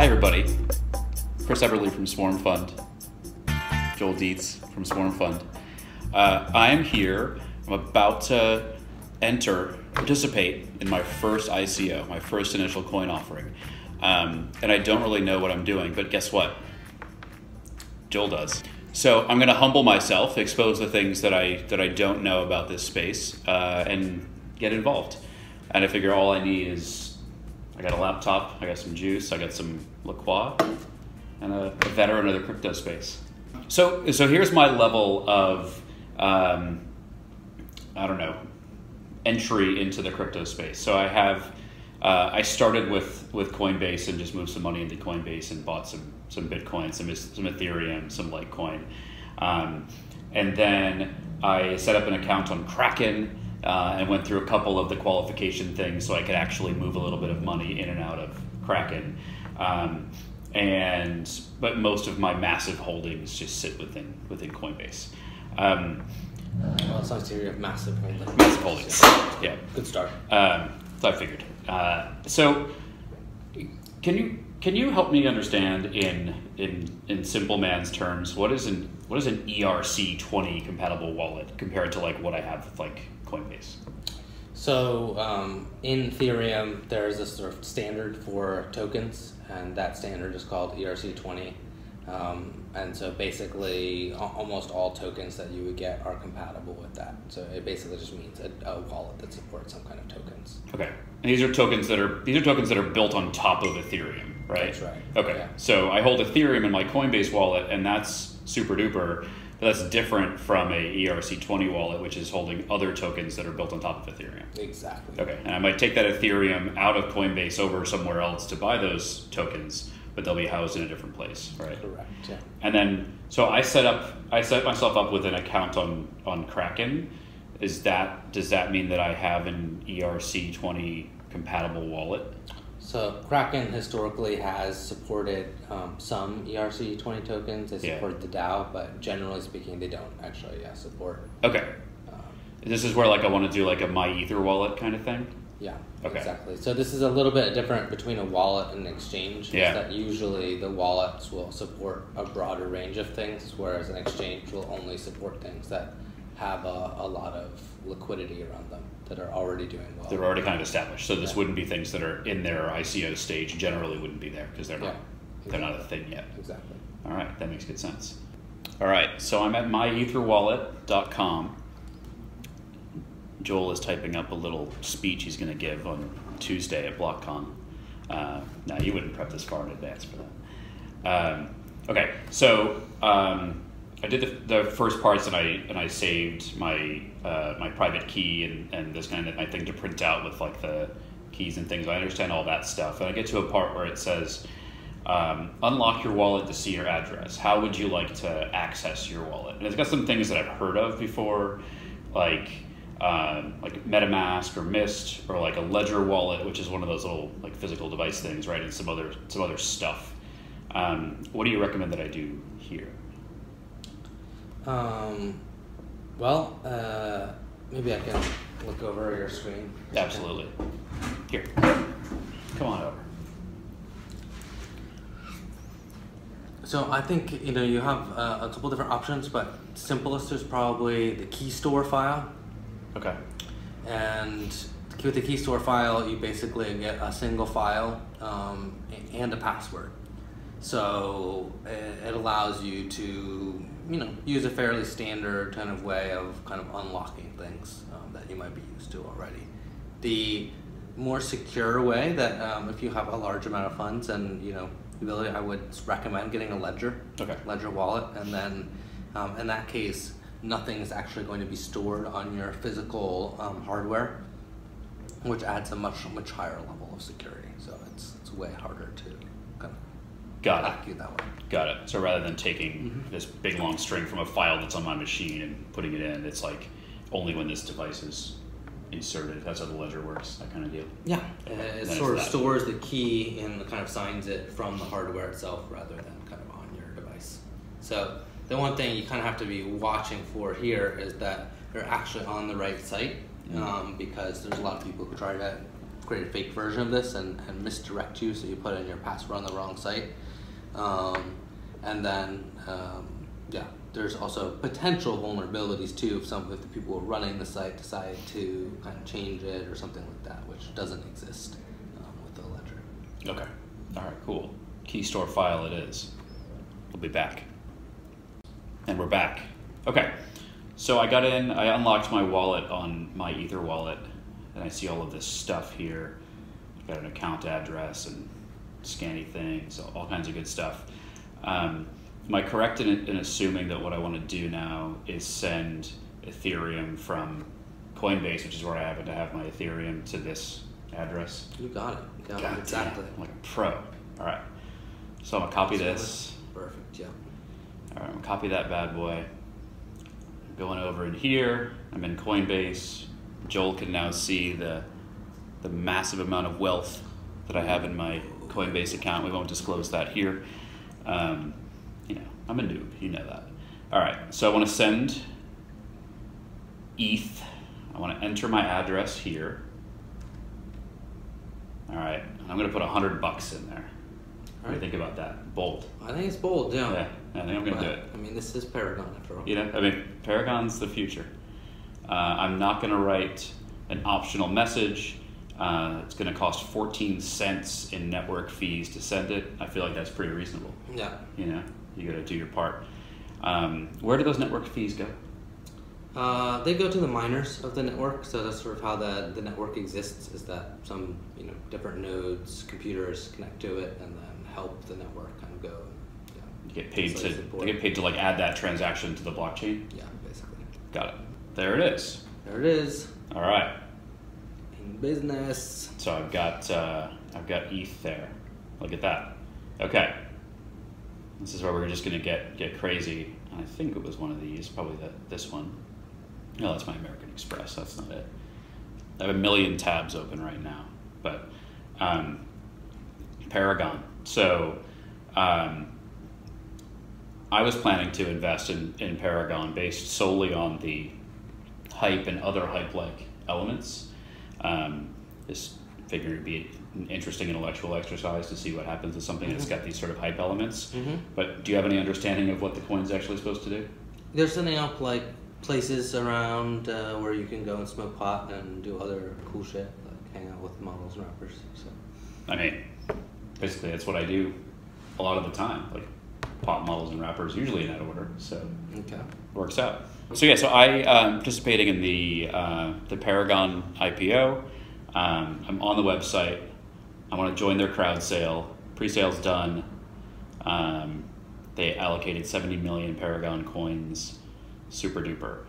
Hi everybody, Chris Eberle from Swarm Fund, Joel Dietz from Swarm Fund. I am here, I'm about to participate in my first ICO, my first initial coin offering. And I don't really know what I'm doing, but guess what? Joel does. So I'm gonna humble myself, expose the things that I don't know about this space, and get involved. And I figure all I need is, I got a laptop, I got some juice, I got some La Croix, and a veteran of the crypto space. So here's my level of, entry into the crypto space. So I have, I started with Coinbase and just moved some money into Coinbase and bought some Bitcoin, some Ethereum, some Litecoin. And then I set up an account on Kraken and went through a couple of the qualification things so I could actually move a little bit of money in and out of Kraken. But most of my massive holdings just sit within Coinbase. Well, it's nice to hear you have massive holdings. Massive holdings, yeah. Good start. So I figured. So can you help me understand in simple man's terms what is an ERC20 compatible wallet compared to like what I have with like Coinbase? So in Ethereum, there's a sort of standard for tokens, and that standard is called ERC20. And so basically almost all tokens that you would get are compatible with that. So it basically just means a wallet that supports some kind of tokens. Okay. And these are tokens that are built on top of Ethereum, right? That's right. Okay. Yeah. So I hold Ethereum in my Coinbase wallet, and that's super duper. But that's different from a ERC20 wallet, which is holding other tokens that are built on top of Ethereum. Exactly. Okay. And I might take that Ethereum out of Coinbase over somewhere else to buy those tokens, but they'll be housed in a different place, right? Correct, yeah. And then, so I set myself up with an account on Kraken. Does that mean that I have an ERC20 compatible wallet? So Kraken historically has supported some ERC20 tokens. They support the DAO, but generally speaking, they don't actually support. Okay. This is where like I want to do like a My Ether wallet kind of thing? Yeah, okay. Exactly. So this is a little bit different between a wallet and an exchange. Yeah. Is that usually the wallets will support a broader range of things, whereas an exchange will only support things that have a lot of liquidity around them that are already doing well. They're already kind of established. So this wouldn't be things that are in their ICO stage, generally wouldn't be there because they're not they're not a thing yet. Exactly. All right, that makes good sense. All right, so I'm at myetherwallet.com. Joel is typing up a little speech he's going to give on Tuesday at BlockCon. Now, you wouldn't prep this far in advance for that. Okay, so I did the first parts, and I saved my my private key and this kind of my thing to print out with like the keys and things. I understand all that stuff, and I get to a part where it says, unlock your wallet to see your address. How would you like to access your wallet? And it's got some things that I've heard of before, like MetaMask or Mist, or like a Ledger wallet, which is one of those little like physical device things, right? And some other stuff. What do you recommend that I do here? Maybe I can look over your screen. Absolutely. Here, come on over. So I think you have a couple different options, but simplest is probably the key store file. Okay. And with the key store file, you basically get a single file and a password. So it allows you to, use a fairly standard kind of way of kind of unlocking things that you might be used to already. The more secure way that if you have a large amount of funds and, ability, I would recommend getting a Ledger, Ledger wallet, and then in that case, nothing is actually going to be stored on your physical hardware, which adds a much higher level of security. So it's way harder to kind of hack you that way. Got it. So rather than taking this big long string from a file that's on my machine and putting it in, it's like only when this device is inserted. That's how the Ledger works, that kind of deal. Yeah, it sort of stores the key and kind of signs it from the hardware itself rather than kind of on your device. So the one thing you kind of have to be watching for here is that you're actually on the right site, because there's a lot of people who try to create a fake version of this and misdirect you, so you put in your password on the wrong site. And then, there's also potential vulnerabilities too if the people who are running the site decide to kind of change it or something like that, which doesn't exist with the ledger. Okay. All right, cool. Key store file it is. We'll be back. And we're back. Okay. So I unlocked my wallet on my Ether wallet, and I see all of this stuff here. I've got an account address and scanny things, all kinds of good stuff. Am I correct in assuming that what I want to do now is send Ethereum from Coinbase, which is where I happen to have my Ethereum, to this address? You got it. God Exactly. Damn, I'm like a pro. All right. So I'm going to copy this. Perfect, yeah. All right, I'm going to copy that bad boy. I'm going over in here. I'm in Coinbase. Joel can now see the massive amount of wealth that I have in my Coinbase account. We won't disclose that here. I'm a noob, you know that. All right, so I want to send ETH. I want to enter my address here. All right, and I'm going to put $100 in there. What do you think about that? Bold. I think it's bold, yeah. Yeah, I think I'm going to do it. I mean, this is Paragon after all. Paragon's the future. I'm not going to write an optional message. It's going to cost 14 cents in network fees to send it. I feel like that's pretty reasonable. Yeah. You got to do your part. Where do those network fees go? They go to the miners of the network, so that's sort of how the network exists, is that some different nodes, computers connect to it and then help the network kind of go. Yeah. You get paid to like add that transaction to the blockchain? Yeah, basically. Got it. There it is. There it is. All right. In business. So I've got ETH there. Look at that. Okay. This is where we're just going to get crazy. And I think it was one of these, probably this one. No, that's my American Express. That's not it. I have a million tabs open right now. But Paragon. So I was planning to invest in Paragon based solely on the hype and other hype-like elements. Just figured it'd be an interesting intellectual exercise to see what happens with something that's got these sort of hype elements. But do you have any understanding of what the coin's actually supposed to do? They're setting up like places around where you can go and smoke pot and do other cool shit, like hang out with models and rappers. So. I mean, basically that's what I do a lot of the time, like pop models and rappers, usually in that order. So okay. Works out. So yeah, so I participating in the Paragon IPO. I'm on the website. I want to join their crowd sale. Pre-sale's done. They allocated 70 million Paragon coins. Super duper.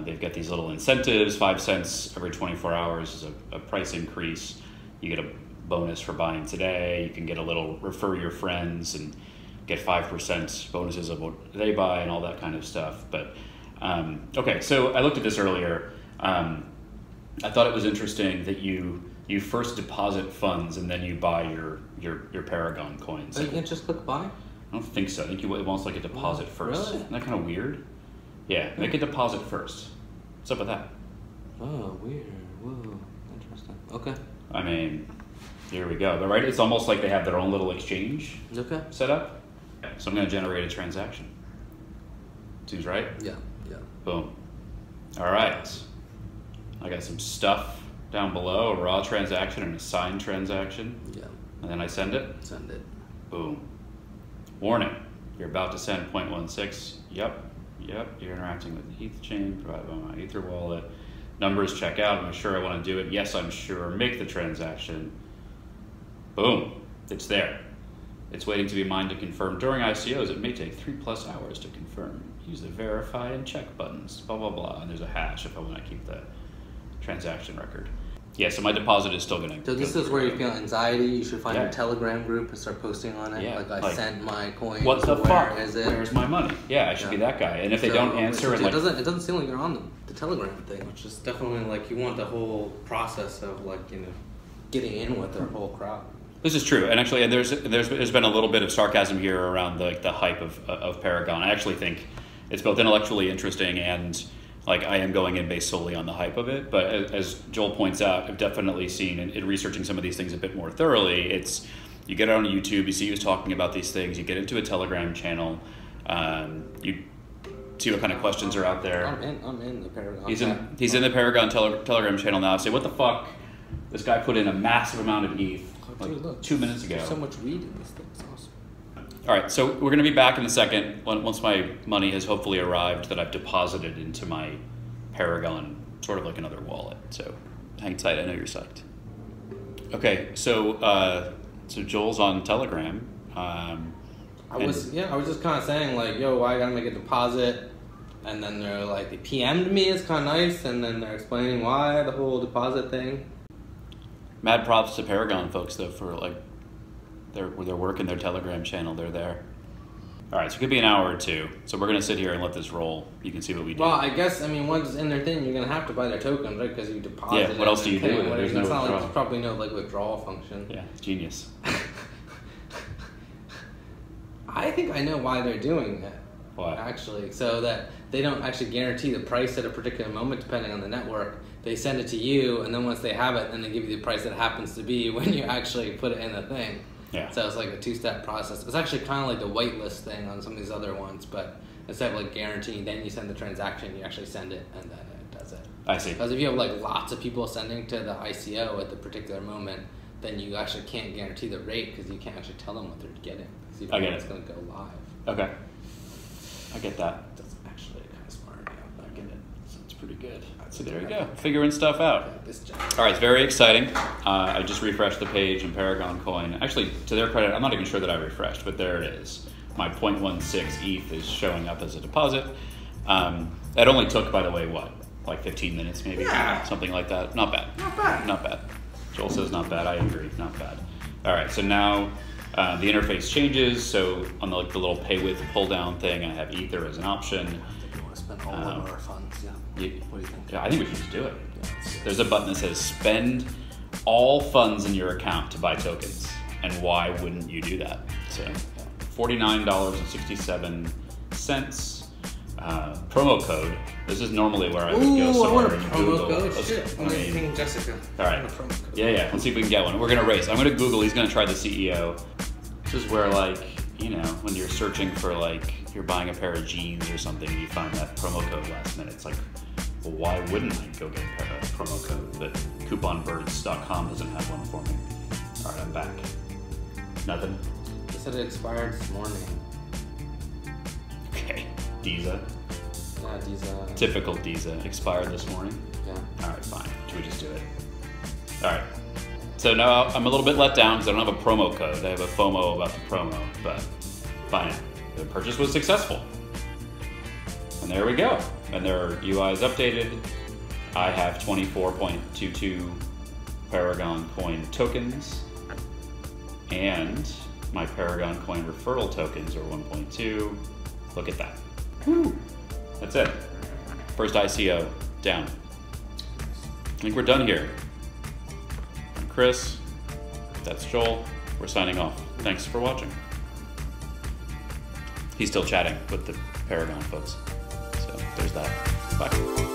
They've got these little incentives. 5 cents every 24 hours is a price increase. You get a bonus for buying today. You can get a little refer your friends and get 5% bonuses of what they buy and all that kind of stuff. But okay, so I looked at this earlier. I thought it was interesting that you first deposit funds and then you buy your Paragon coins. So you can't just click buy? I don't think so. I think it wants like a deposit first. Really? Isn't that kind of weird? Yeah, make a deposit first. What's up with that? Oh, weird. Whoa, interesting. Okay. I mean, here we go. But right, it's almost like they have their own little exchange set up. So I'm going to generate a transaction. Seems right? Yeah. Boom. All right. I got some stuff down below, a raw transaction and a signed transaction. Yeah. And then I send it. Send it. Boom. Warning. You're about to send 0.16. Yep. You're interacting with the ETH chain provided by my Ether wallet. Numbers check out. Am I sure I want to do it? Yes, I'm sure. Make the transaction. Boom. It's there. It's waiting to be mined to confirm. During ICOs, it may take 3+ hours to confirm. Use the verify and check buttons, blah, blah, blah. And there's a hash if I want to keep the transaction record. Yeah, so my deposit is still going to So this is where you feel anxiety. You should find your Telegram group and start posting on it. Yeah, like I sent my coin. What the fuck? Where is it? Where's my money? Yeah, I should be that guy. And if they don't answer, it doesn't seem like you're on the Telegram thing, which is definitely like you want the whole process of like getting in with their whole crowd. This is true, and actually, there's been a little bit of sarcasm here around the hype of Paragon. I actually think it's both intellectually interesting and Like, I am going in based solely on the hype of it, but as Joel points out, I've definitely seen in researching some of these things a bit more thoroughly, it's, you get on YouTube, you see who's talking about these things, you get into a Telegram channel, you see what kind of questions are out there. I'm in the Paragon. He's in the Paragon Telegram channel now. Say, what the fuck? This guy put in a massive amount of ETH like 2 minutes ago. There's so much weed in this thing. It's awesome. All right, so we're going to be back in a second once my money has hopefully arrived that I've deposited into my Paragon, sort of like another wallet. So hang tight. I know you're psyched. Okay, so Joel's on Telegram. I was just kind of saying like, yo, I gotta make a deposit, and then they're like, they PM'd me. It's kind of nice, and then they're explaining why the whole deposit thing. Mad props to Paragon folks though for like their work in their Telegram channel. They're there. All right, so it could be an hour or two. So we're gonna sit here and let this roll. You can see what we do. Well, I guess once it's in their thing, you're gonna have to buy their tokens, right? Because you deposit. Yeah. What else do you do with it? There's no withdrawal. There's probably no like withdrawal function. Yeah, genius. I think I know why they're doing that. Why? Actually, so that they don't actually guarantee the price at a particular moment depending on the network. They send it to you, and then once they have it, then they give you the price that happens to be when you actually put it in the thing. Yeah. So it's like a two-step process. It's actually kind of like the whitelist thing on some of these other ones, but instead of like guaranteeing, then you send the transaction, you actually send it, and then it does it. I see. Because if you have like lots of people sending to the ICO at the particular moment, then you actually can't guarantee the rate because you can't actually tell them what they're getting. Because you don't know it's going to go live. Okay. I get that. That's actually kind of smart. Yeah, I get it. Sounds pretty good. So there you go. Figuring stuff out. All right, it's very exciting. I just refreshed the page in Paragon Coin. Actually, to their credit, I'm not even sure that I refreshed, but there it is. My 0.16 ETH is showing up as a deposit. It only took, by the way, what? Like 15 minutes maybe? Yeah. Something like that. Not bad. Not bad. Not bad. Joel says not bad. I agree. Not bad. All right, so now the interface changes. So on the little pay with pull down thing, I have Ether as an option. I think we want to spend all of our funds. Yeah. What do you think? Yeah, I think we should just do it. Yeah, There's a button that says spend all funds in your account to buy tokens. And why wouldn't you do that? So $49.67. Promo code. This is normally where I would go somewhere and Google. I'm King Jessica. All right. Yeah. Let's see if we can get one. We're gonna race. I'm gonna Google. He's gonna try the CEO. This is where, like, you know, when you're searching for, like, you're buying a pair of jeans or something, and you find that promo code last minute. It's like, well, why wouldn't I go get a promo code? But couponbirds.com doesn't have one for me. All right, I'm back. Nothing. They said it expired this morning. Okay. Deeza. Yeah, Deeza. Typical Deeza. Expired this morning. Yeah. All right, fine. Should we just do it? All right. So now I'm a little bit let down because I don't have a promo code. I have a FOMO about the promo, but fine. The purchase was successful. And there we go. And their UI is updated. I have 24.22 Paragon Coin tokens. And my Paragon Coin referral tokens are 1.2. Look at that. Woo! That's it. First ICO down. I think we're done here. I'm Chris. That's Joel. We're signing off. Thanks for watching. He's still chatting with the Paragon folks. So there's that. Bye.